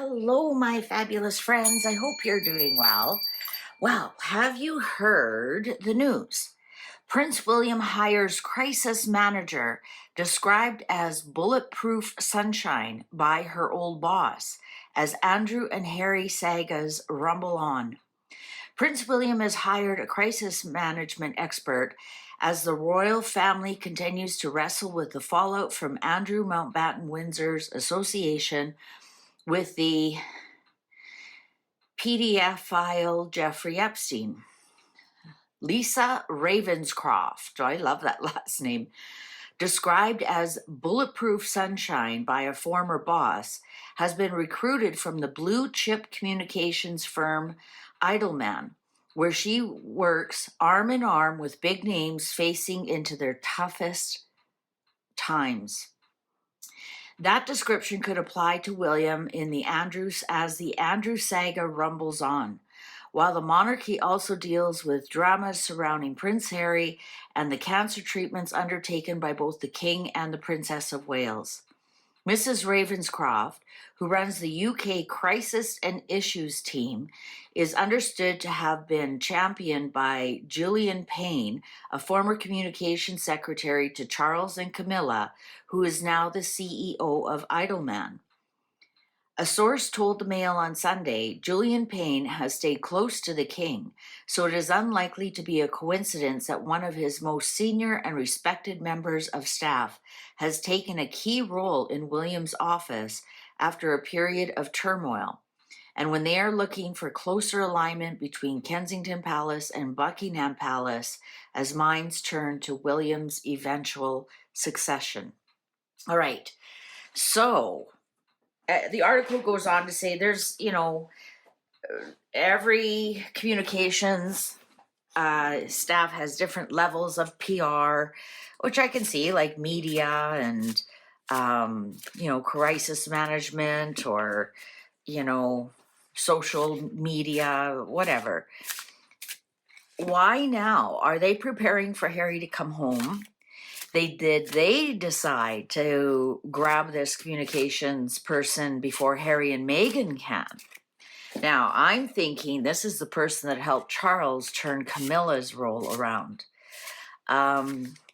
Hello, my fabulous friends. I hope you're doing well. Well, have you heard the news? Prince William hires crisis manager, described as bulletproof sunshine by her old boss, as Andrew and Harry sagas rumble on. Prince William has hired a crisis management expert as the royal family continues to wrestle with the fallout from Andrew Mountbatten Windsor's association with the PDF file Jeffrey Epstein. Lisa Ravenscroft, I love that last name, described as bulletproof sunshine by a former boss, has been recruited from the blue chip communications firm Idleman, where she works arm in arm with big names facing into their toughest times. That description could apply to William in the Andrews as the Andrew saga rumbles on, while the monarchy also deals with dramas surrounding Prince Harry and the cancer treatments undertaken by both the King and the Princess of Wales. Mrs. Ravenscroft, who runs the UK Crisis and Issues team, is understood to have been championed by Julian Payne, a former communications secretary to Charles and Camilla, who is now the CEO of Idleman. A source told the Mail on Sunday, Julian Payne has stayed close to the king, so it is unlikely to be a coincidence that one of his most senior and respected members of staff has taken a key role in William's office after a period of turmoil. And when they are looking for closer alignment between Kensington Palace and Buckingham Palace as minds turn to William's eventual succession. All right, so the article goes on to say there's, every communications staff has different levels of PR, which I can see, like media and, crisis management or, social media, whatever. Why now? Are they preparing for Harry to come home? They decide to grab this communications person before Harry and Meghan can? Now, I'm thinking this is the person that helped Charles turn Camilla's role around.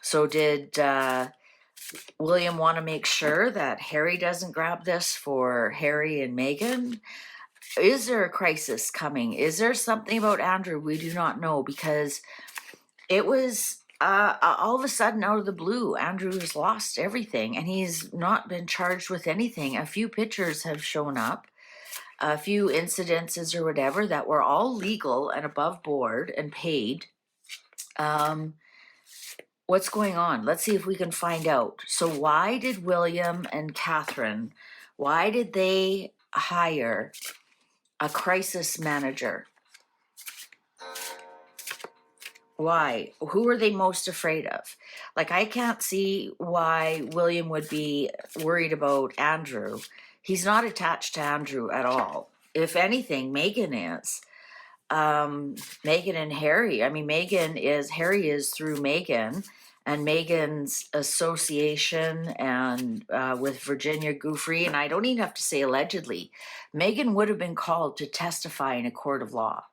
So did William want to make sure that Harry doesn't grab this for Harry and Meghan? Is there a crisis coming? Is there something about Andrew we do not know? Because it was all of a sudden, out of the blue, Andrew has lost everything and he's not been charged with anything. A few pictures have shown up, a few incidences or whatever that were all legal and above board and paid. What's going on? Let's see if we can find out. So why did William and Catherine, why did they hire a crisis manager? Why? Who are they most afraid of? Like, I can't see why William would be worried about Andrew. He's not attached to Andrew at all. If anything, Meghan is. Meghan and Harry. I mean, Harry is through Meghan and Meghan's association and with Virginia Giuffre. And I don't even have to say allegedly. Meghan would have been called to testify in a court of law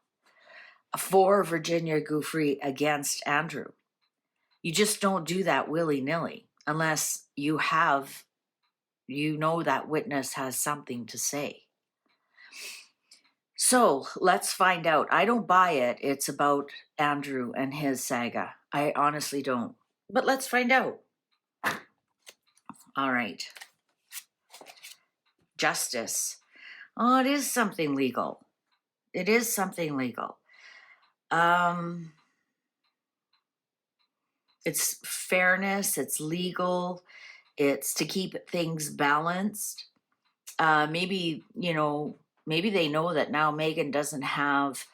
for Virginia Giuffre against Andrew. You just don't do that willy-nilly unless that witness has something to say. So let's find out. I don't buy it. It's about Andrew and his saga. I honestly don't. But let's find out. All right. Justice. Oh, it is something legal. It is something legal. It's fairness, it's legal, it's to keep things balanced. Maybe they know that now Meghan doesn't have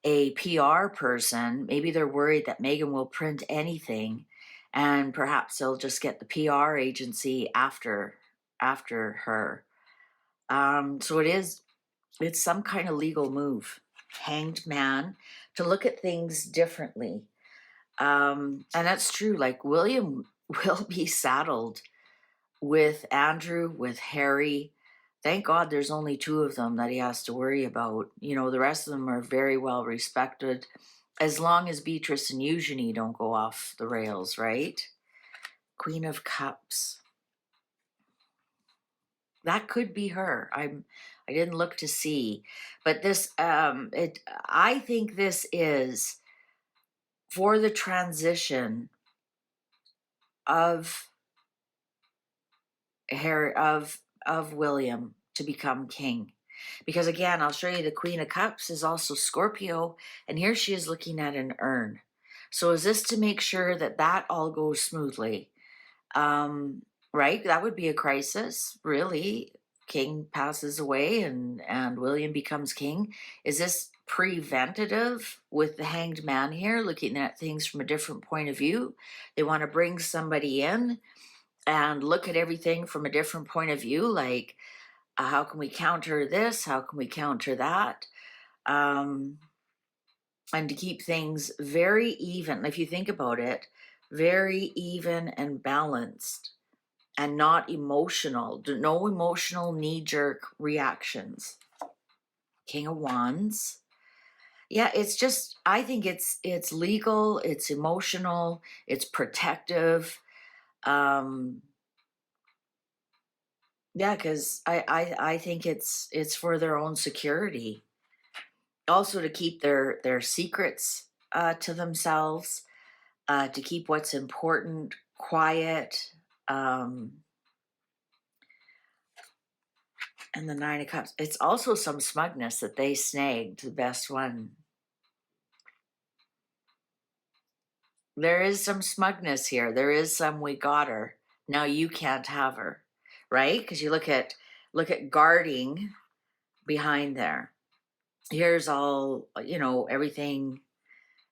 a PR person. Maybe they're worried that Meghan will print anything and perhaps they'll just get the PR agency after her. So it's some kind of legal move. Hanged man, to look at things differently. And that's true. Like, William will be saddled with Andrew, with Harry. Thank God there's only two of them that he has to worry about. You know, the rest of them are very well respected, as long as Beatrice and Eugenie don't go off the rails, right? Queen of Cups. That could be her. I didn't look to see, but this I think this is for the transition of Harry of William to become king. Because again, I'll show you the Queen of Cups is also Scorpio, and here she is looking at an urn. So is this to make sure that that all goes smoothly? Right? That would be a crisis, really. King passes away and William becomes king. Is this preventative with the Hanged Man here, looking at things from a different point of view? They want to bring somebody in and look at everything from a different point of view, like how can we counter this? How can we counter that? And to keep things very even, if you think about it, very even and balanced and not emotional, no emotional knee-jerk reactions. King of Wands. Yeah, it's just, I think it's legal, it's emotional, it's protective. Yeah, because I think it's for their own security. Also to keep their secrets to themselves, to keep what's important quiet. And the Nine of Cups. It's also some smugness that they snagged the best one. There is some smugness here. There is some, we got her. Now you can't have her, right? Because you look at guarding behind there. Here's all, you know, everything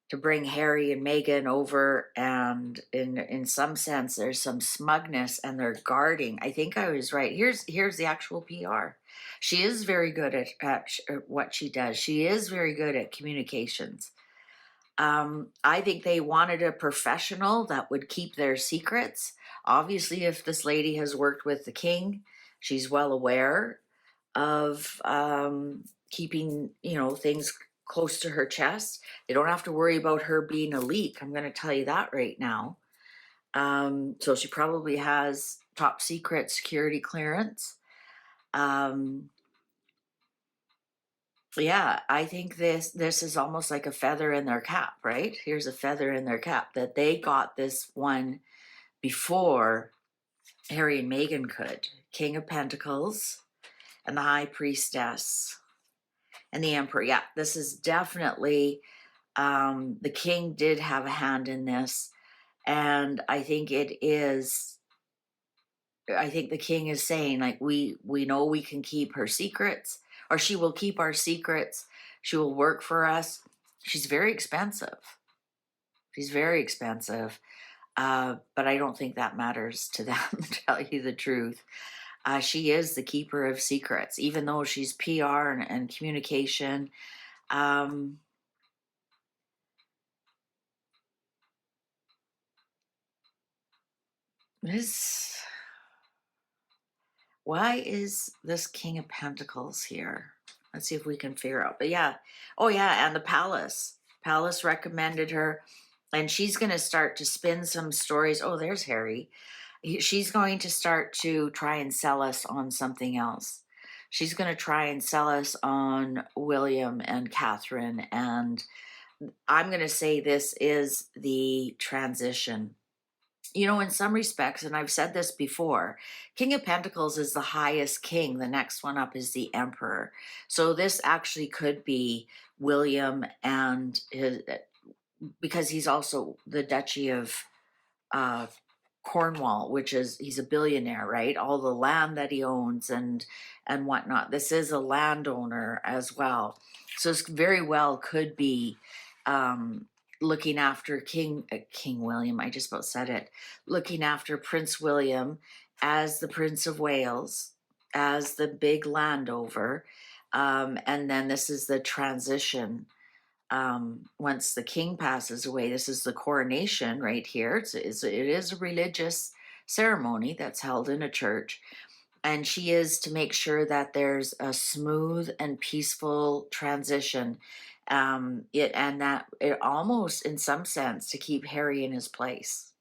to bring Harry and Meghan over, and in some sense there's some smugness and they're guarding. I think I was right. Here's the actual PR. She is very good at what she does. She is very good at communications. I think they wanted a professional that would keep their secrets. Obviously, if this lady has worked with the king, she's well aware of keeping, you know, things close to her chest. They don't have to worry about her being a leak. I'm going to tell you that right now. So she probably has top secret security clearance. Yeah, I think this is almost like a feather in their cap, right? Here's a feather in their cap that they got this one before Harry and Meghan could. King of Pentacles and the High Priestess and the Emperor. Yeah, this is definitely the king did have a hand in this, and I think it is. I think the king is saying, like, we know we can keep her secrets, or she will keep our secrets. She will work for us. She's very expensive. She's very expensive, but I don't think that matters to them. To tell you the truth, she is the keeper of secrets, even though she's PR and communication. This, why is this King of Pentacles here? Let's see if we can figure out. But yeah, oh yeah, and the Palace. Palace recommended her, and she's going to start to spin some stories. Oh, there's Harry. She's going to start to try and sell us on something else. She's going to try and sell us on William and Catherine, and I'm going to say this is the transition. You know, in some respects, and I've said this before, King of Pentacles is the highest king. The next one up is the Emperor. So this actually could be William and his, because he's also the Duchy of Cornwall, which is, he's a billionaire, right? All the land that he owns and whatnot. This is a landowner as well. So this very well could be looking after King William, I just about said it, looking after Prince William as the Prince of Wales, as the big landover. And then this is the transition. Once the king passes away, this is the coronation right here. It is a religious ceremony that's held in a church. And she is to make sure that there's a smooth and peaceful transition. And that it almost, in some sense, to keep Harry in his place.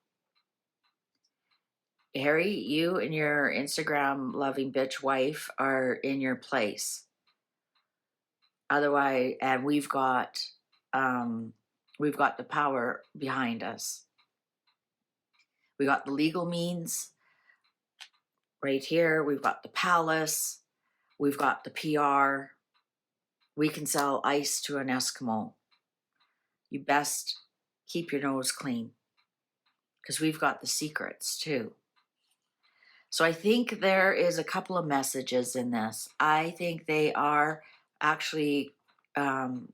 Harry, you and your Instagram loving bitch wife are in your place. Otherwise, and we've got the power behind us. We got the legal means right here. We've got the palace. We've got the PR. We can sell ice to an Eskimo. You best keep your nose clean because we've got the secrets too. So I think there is a couple of messages in this. I think they are actually,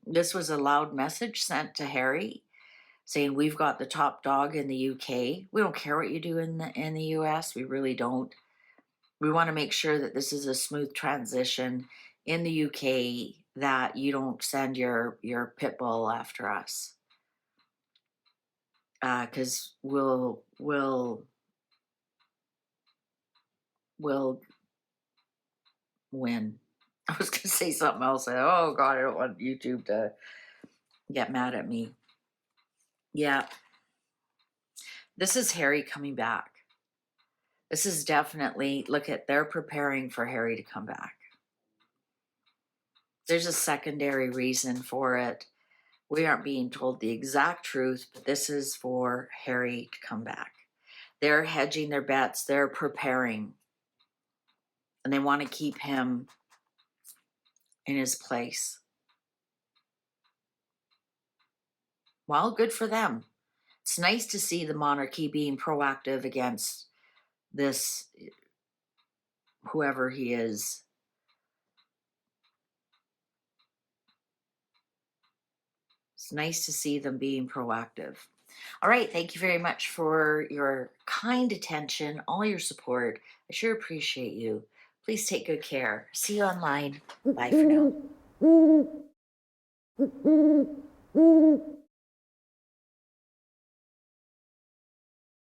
this was a loud message sent to Harry saying, we've got the top dog in the UK. We don't care what you do in the US. We really don't. We want to make sure that this is a smooth transition in the UK, that you don't send your pit bull after us. Because we'll win. I was going to say something else. Oh God, I don't want YouTube to get mad at me. Yeah. This is Harry coming back. This is definitely, look at, they're preparing for Harry to come back. There's a secondary reason for it. We aren't being told the exact truth, but this is for Harry to come back. They're hedging their bets. They're preparing. And they want to keep him in his place. Well, good for them. It's nice to see the monarchy being proactive against this, whoever he is. It's nice to see them being proactive. All right. Thank you very much for your kind attention, all your support. I sure appreciate you. Please take good care. See you online. Bye for now.